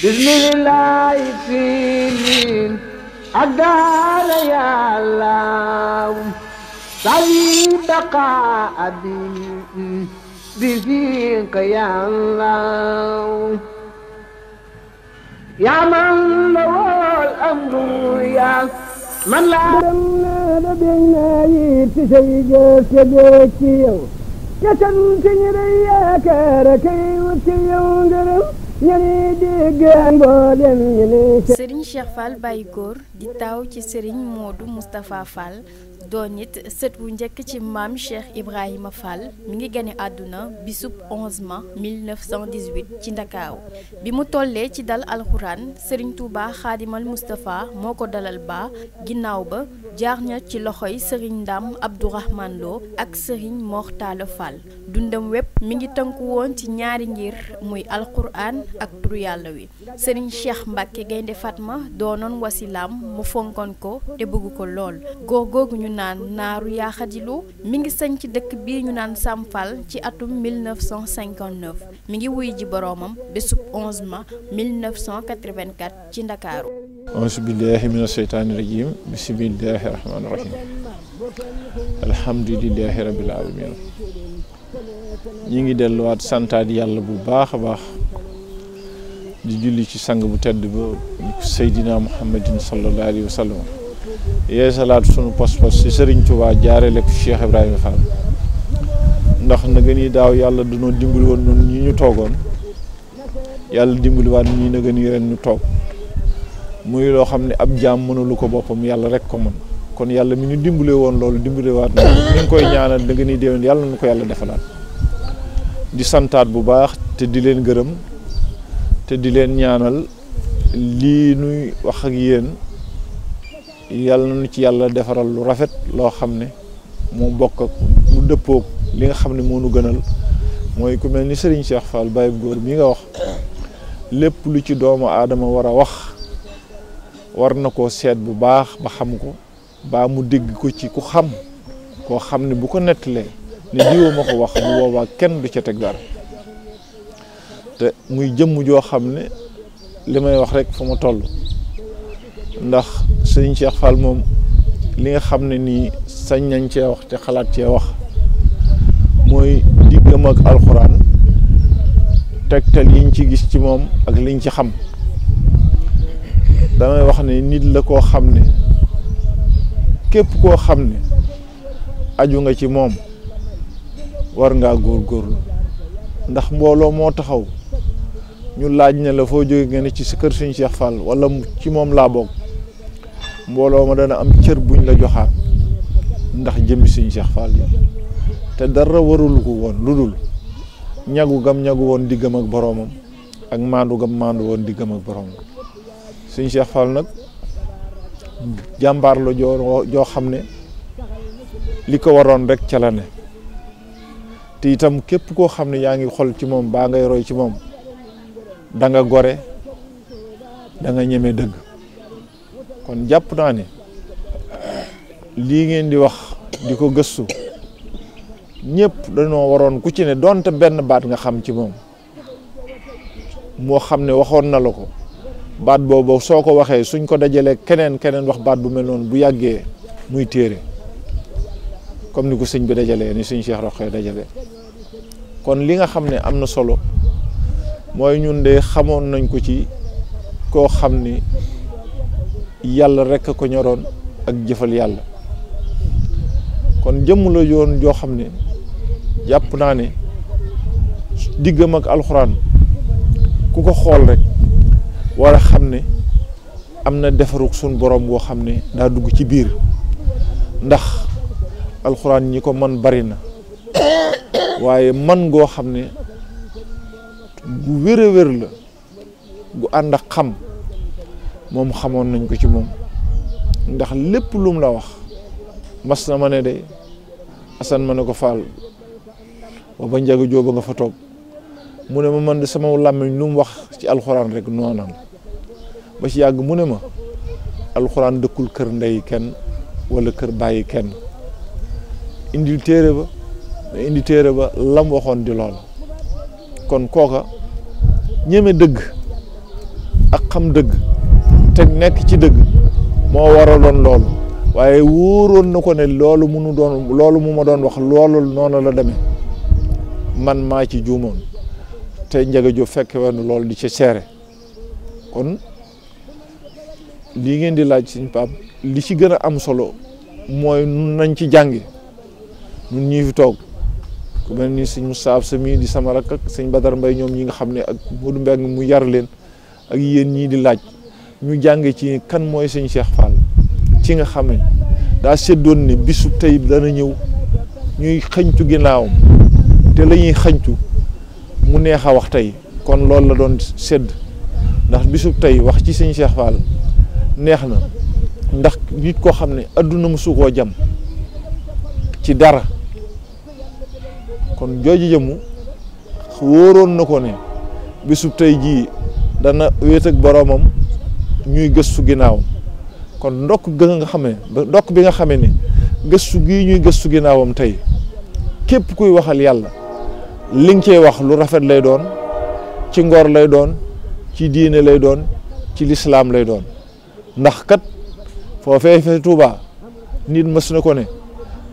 bismillah finin adala ya allah sali baqa abi بفيك يا الله يا من له الأمر يا من لا بينا يتسيجك يديكيو يتنسي رياك ركي وتيونجرم Serigne Cheikh Fall Baye Góor di taw ci Serigne Modou Moustapha Fall doon it sët wu njëkk ci maam Cheikh Ibrahima Fall mi ngi gane àdduna bisub 11 mai 1918 ci Ndakaaru bi mu tollee ci dal alxuraan Serigne Touba Xaadimal Moustapha moo ko dalal ba ginnaaw ba jaar na ci loxoy Serigne Ndam Abdourahmane Lo ak Serigne Mor Talla Fall dundam wépp mi ngi tënku woon ci ñaari ngir muy alxuraan ak turu yàlla wi Serigne Cheikh Mbacke Gaynde Fatma doonoon wasilaam mu fonkoon ko te bëgg ko lool góor googu ñu naan naaru yaaxadilu mi ngi sañ ci dëkk bii ñu naan Sam Fall ci atum 1959 mi ngi wuy ji boroomam bésub 11 mai 1984 ci Ndakaaru auzu billahi mina sheytaani rajim bismillahi rahmaani rahim alhamdulillahi rabbil alamin ñi ngi delluwaat santaat yàlla bu baax a baax di julli ci sang bu tedd ba Seydina Muhammadin sallallahu alayhi wa sallam yeesalaat sunu pas-pas ci Serigne Touba jaarale ko Cheikh Ibrahima Fall ndax na gën yi daaw yàlla dañoo dimbali woon noonu ñi ñu toogoon yàlla dimbaliwaat ñi na gën yi ren ñu toog muy loo xam ne ab jaam mënulu ko boppam yàlla rek ko mën kon yàlla mi ñu dimbale woon loolu dimbaliwaat na ñu ngi koy ñaanal da gën yi déwén yàlla na ko yàlla defalaat di santaat bu baax te di leen gërëm te di leen ñaanal lii nuy wax ak yéen yàlla nañu ci yàlla defaral lu rafet loo xam ne moo bokk ak mu dëppoog li nga xam ne moo nu gënal mooy ku mel ni Serigne Cheikh Fall Baye Góor mi nga wax lépp lu ci doomu aadama war a wax war na koo seet bu baax ba xam ko baa mu dégg ko ci ku xam koo xam ne bu ko nettalee ne diwoo ma ko wax bu boobaa kenn du ca teg dara te muy jëmm joo xam ne li may wax rek fa ma toll ndax Serigne Cheikh Fall moom li nga xam ne nii sañ nañ cee wax te xalaat cee wax mooy diggam ak alxuraan tegtal yiñ ci gis ci moom ak liñ ci xam damay wax ne nit la koo xam ne képp koo xam ne aju nga ci moom war ngaa góorgóorlu ndax mbooloo moo taxaw ñu laaj ne la foo jóge nga ne ci sa kër Serigne Cheikh Fall wala ci moom laa bokk mbooloo ma dana am cër buñ la joxaat ndax jëmmi Serigne Cheikh Fall yi te dara warul ko woon lu dul ñagu woon diggam ak boroomam ak maandu woon diggam ak boroomam Serigne Cheikh Fall nag jàmbaar la joo xam ne li ko waroon rek ca la ne te itam képp koo xam ne yaa ngi xol ci moom baa ngay roy ci moom da nga gore da nga ñeme dëgg kon jàpp naa ne lii ngeen di wax di ko gëstu ñëpp dañoo waroon ku ci ne donte benn baat nga xam ci moom moo xam ne waxoon na la ko baat boobu soo ko waxee suñ ko dajalee keneen wax baat bu mel noonu bu yàggee muy téere comme ni ko sëñ bi dajalee ni sëñ Cheikh Roqee dajalee kon li nga xam ne am na solo mooy ñun de xamoon nañ ko ci koo xam ni yàlla rek a ko ñoroon ak jëfal yàlla kon jëmm la yoon joo xam ne jàpp naa ne diggam ak alxuraan ku ko xool rek war a xam ne am na defarug suñ borom boo xam ne daa dugg ci biir ndax alxuraan ñi ko man bari na waaye man goo xam ne gu wér a wér la gu ànd ak xam moom xamoon nañ ko ci moom ndax lépp lum la wax mas na ma ne de Assane ma ne ko Fall ba njaga jóoba nga fa toog mu ne ma man de sama làmmiñ lu mu wax ci alxuraan rek noonam ba ci yàgg mu ne ma alxuraan dëkkul kër ndey kenn wala kër bàyyi kenn indi téere ba lam waxoon di lool kon kooka ñeme dëgg xam dëgg te nekk ci dëgg moo waraloon loolu waaye wóoroon na ko ne loolu mu ma doon wax loolu noonu la demee man maa ci juumoon te Ndiaga Diop fekke woon loolu di ci seere kon lii ngeen di laaj Sëñ Pape li ci gën a am solo mooy nañ ci jàngi ñun ñii fi toog ku mel ni Sëñ Moussa Sami di sama rakk ak Sëñ Badar Mbaye ñoom ñi nga xam ne ak Modou Mbengue mu yar leen ak yéen ñii di laaj ñu jànge ci kan mooy Sëñ Cheikh Fall ci nga xam ne daa seddoon ne bisu tey dana ñëw ñuy xëñtu ginnaawam te la ñuy xëñtu mu neex a wax tey kon loolu la doon sedd ndax bisu tey wax ci Sëñ Cheikh Fall neex na ndax nit koo xam ne adduna mësu koo jam ci dara kon jooju jëmu wóoroon na ko ne bisub tey jii dana wéet ak boroomam ñuy gëstu ginnaawam kon ndokk bi nga xamee ne gëstu gii ñuy gëstu ginnaawam tey képp kuy waxal yàlla li nga cey wax lu rafet lay doon ci ngor lay doon ci diine lay doon ci lislaam lay doon ndax kat foofee fa Tuuba nit mës na ko ne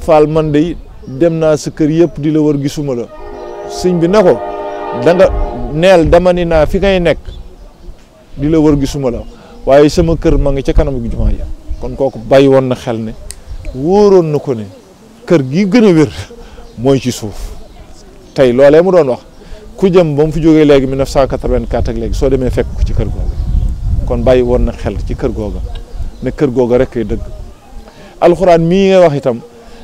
Fall man de dem naa sa kër yëpp di la wër gisuma la sëñ bi ne ko danga neel dama ni naa fi ngay nekk di la wër gisuma la waaye sama kër ma ngi ca kanam gi jumaa ja kon kooku bàyyi woon na xel ne wóoroon na ko ne kër gi gën a wér mooy ci suuf tey loolee mu doon wax ku jëm ba mu fi jógee léegi 1984 ak léegi soo demee fekk ko ci kër googa kon bàyyi woon na xel ci kër googa ne kër googa rek kay dëgg alxuraan mii ngay wax itam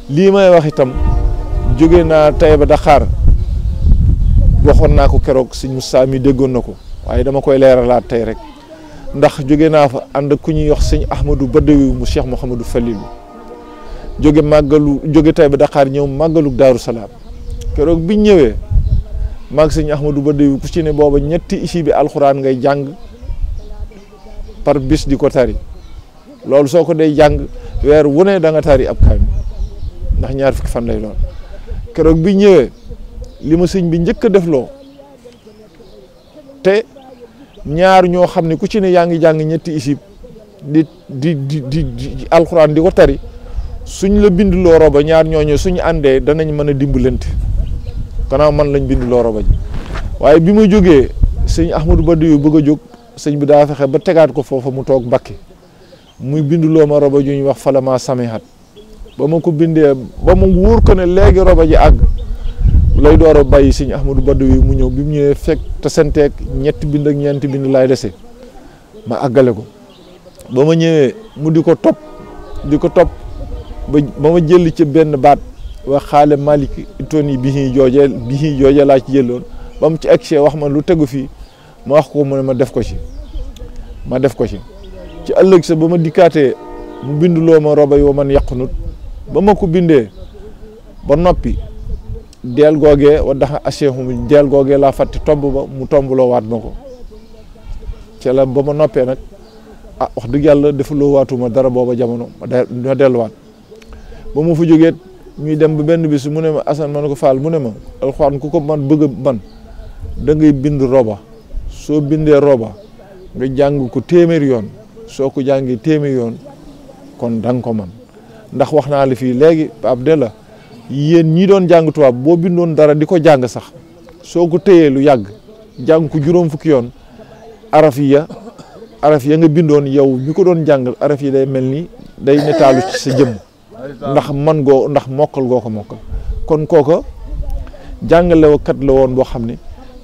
lii may wax itam jóge naa Taïba Dakar waxoon naa ko keroog Sëñ Moussa mi déggoon na ko waaye dama koy leeralaat tey rek ndax jóge naa fa ànd ak ku ñuy wax Sëñ Ahmadou Badawi mu Cheikh Mouhamadou Falilou jóge Taïba Dakar ñëw màggalu Daaru Salaam keroog biñ ñëwee maag Sëñ Ahmadou Badawi ku ci ne booba ñetti isi bi alxuraan ngay jàng par bis di ko tari loolu soo ko dee jàng weer wu ne da nga tari ab kaamil ndax ñaar fukki fan lay doon keroog bi ñëwee li ma sëñ bi njëkk a defloo te ñaar ñoo xam ne ku ci ne yaa ngi jàng ñetti isib di alxuraan di ko tari suñ la bindloo roba ñaar ñooñu suñu àndee danañ mën a dimbalante gannaaw man lañ bindloo roba ji waaye bi ma jógee sëñ Ahmadou Badawi bëgg a jóg sëñ bi daa fexe ba tegaat ko foofa mu toog Mbàkke muy bindloo ma roba ju ñuy wax falama samihat ba ma ko bindee ba mu wóor ko ne léegi roba ji àgg lay door a bàyyi sëñ Ahmadou Badawi mu ñëw bi mu ñëwee fekk te senteeg ñetti bind ak ñeenti bind laay dese ma àggale ko ba ma ñëwee mu di ko topp ba ma jël ci benn baat wax xaale Malick itoni bi jooje laa ci jëloon ba mu ci egg wax ma lu tegu fii ma wax ko mu ne ma def ko ci ci ëllëg sa ba ma dikkaatee mu binduloo ma roba yoo man yàqunut ba ma ko bindee ba noppi deel googee wa daxa aseexum deel googee laa fàtte tomb ba mu tombloo waat ma ko ci la ba ma noppee nag wax dëgg yàlla defaloo waatuma dara booba jamono ma delluwaat ba mu fa jógee ñuy dem ba benn bis mu ne ma Assane ma ne ko Fall mu ne ma alxuraan ku ko man bëgg man da ngay bind roba soo bindee roba nga jàng ko téeméer yoon soo ko jàngee téeméer yoon kon da nga ko man ndax wax naa la fii léegi Pape de la yéen ñi doon jàng tubaab boo bindoon dara di ko jàng sax soo ko téyee lu yàgg jàng ko juróom fukki yoon araf ya nga bindoon yow ñu ko doon jàng araf yi day mel ni day netaalu ci sa jëmm ndax mokkal goo ko mokkal kon kooka jàngalekat la woon boo xam ne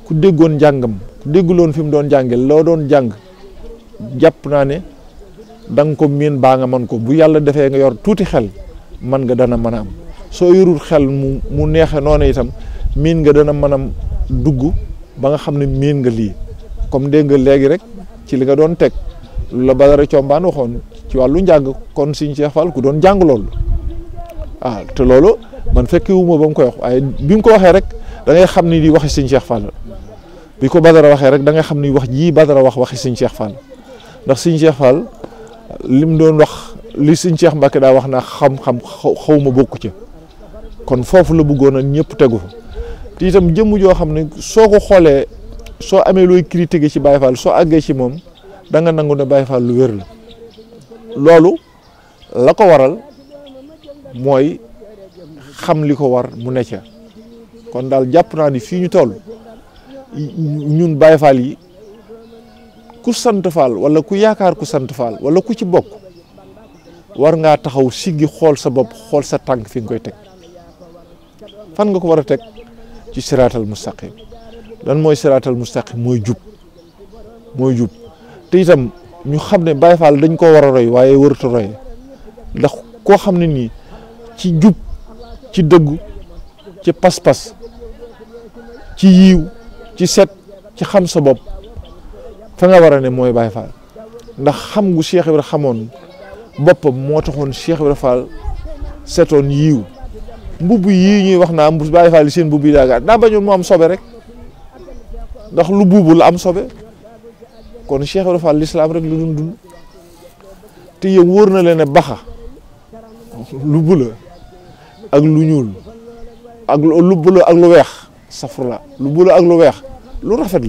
ku déggoon njàngam ku dégguloon fi mu doon jànge loo doon jàng jàpp naa ne da nga ko miin baa nga mën ko bu yàlla defee nga yor tuuti xel man nga dana mën a am soo yorul xel mu neexe noonu itam miin nga dana mën a dugg ba nga xam ne miin nga lii comme dégg nga léegi rek ci li nga doon teg lu la Badara Combaan waxoon ci wàllu njàng kon Sëñ Cheikh Fall ku doon jàng loolu te loolu man fekke wuma ba mu koy wax waaye bi mu ko waxee rek da ngay xam ni di waxi Sëñ Cheikh Fall bi ko Badara waxee rek da ngay xam ni wax jii Badara waxi Sëñ Cheikh Fall ndax Sëñ Cheikh Fall li mu doon wax li Sëñ Cheikh Mbacke daa wax naa xam-xam xaw ma bokku ca kon foofu la bëggoon a ñëpp tegu fa te itam jëmm joo xam ne soo ko xoolee soo amee looy critiquer ci Baye Fall soo àggee ci moom da nga nangu ne Baye Fall lu wér la. loolu la ko waral mooy xam li ko war mu ne ca kon daal jàpp naa ni fii ñu toll ñun Baye Fall yi ku sant Fall wala ku yaakaar ku sant Fall wala ku ci bokk war ngaa taxaw siggi xool sa bopp xool sa tànk fi nga koy teg fan nga ko war a teg ci siraatal mustaqim. lan mooy siraatal mustaqim mooy jub te itam ñu xam ne Baye Fall dañ koo war a roy waaye warut a roy ndax koo xam ne nii ci jub ci dëggu ci pas-pas ci yiiw ci set ci xam sa bopp fa nga war a ne mooy Baye Fall ndax xam gu Cheikh Ibra xamoon boppam moo taxoon Cheikh Ibra Fall setoon yiiw mbubb yii ñuy wax naa Baye Fall yi seen mbubb yi daa bañoon mu am sobe rek ndax lu buubu la am sobe kon Cheikh Ibra Fall l'islam rek lu dund te yow wóor na leen ne baxa lu bula ak lu ñuul ak lu bula ak lu weex safrula lu bula ak lu weex lu rafet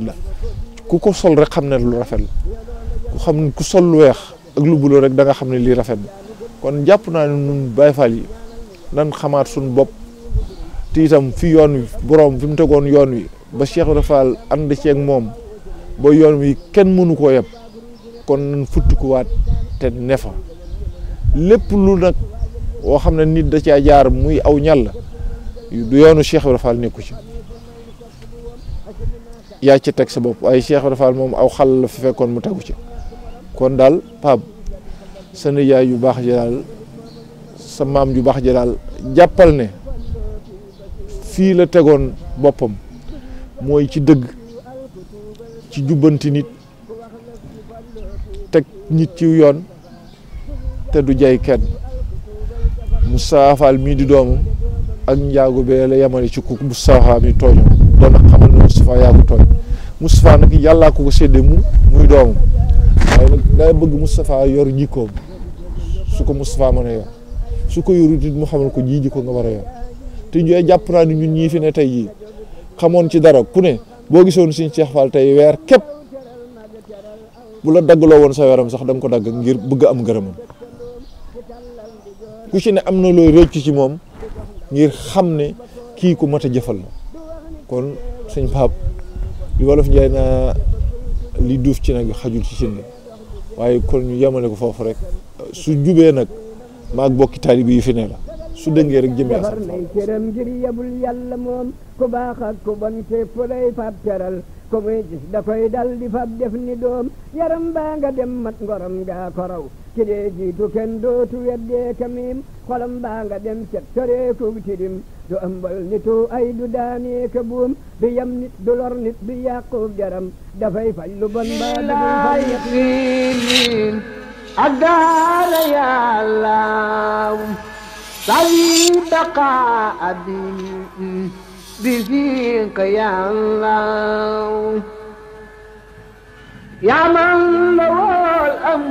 la ku ko sol rek xam ne lu rafet la ku xam ku sol lu weex ak lu bula rek da nga xam ne lii rafet na kon jàpp naa ne ñun Baye Fall yi nan xamaat suñu bopp te itam fi yoon wi borom fi mu tegoon yoon wi ba Cheikh Ibra Fall ànd ceeg moom ba yoon wi kenn mënu koo yeb kon nan futtikuwaat te nefa lépp lu nag woo xam ne nit da caa jaar muy aw ñàll du yoonu Cheikh Ibra Fall nekku ci yaa ci teg sa bopp waaye Cheikh Ibra Fall moom aw xal la fi fekkoon mu tegu ci kon daal Pape sa nijaay yu baax ji daal sa maam ju baax ji daal jàppal ne fii la tegoon boppam mooy ci dëgg ci jubbanti nit teg nit ci yoon te du jay kenn Moustapha Fall mii di doomam ak njaago bee la yemale ci ku Moustapha mi tooñoo doon xamal ne Moustapha yaa ko tooñ Moustapha nag yàllaa ko séddee muy doomam waaye nag day bëgg Moustapha yor jikkoom su ko Moustapha mën a yor su ko yorut it mu xamal ko ji jikko nga war a yor te ñu jàpp naa ni ñun ñii fi ne tey jii xamoon ci dara ku ne boo gisoon Sëñ Cheikh Fall tey weer képp bu la daggaloo woon sa weeram sax da nga ko dagg ngir bëgg am ngërëmam ku ci ne am na looy rëcc ci moom ngir xam ne kii ku mat a jëfal la kon sëñ Pape li wolof njaay naa li duuf ci nag xajul ci cin waaye kon ñu yemale ko foofu rek su jubee nag maag bokki taalibe yi fi ne la su dëngee rek jëmee war nay cëram ngir yebul yàlla moom ku baax ak ku bon képp lay fab teral ko muy gis da koy dal di fab def ni doom yaram baa nga dem mat ngorom gaa ko raw ki dee jiitu kenn dootu weddee kamim xolam baa nga dem cet soreeku tirim du ëmbal nitu ay du daanee ka buum du yam nit du lor nit du yàqu jaram dafay faj lu bon baa dafay faj أدار يا الله طيب بقاء بفيق يا الله يا من له الأمر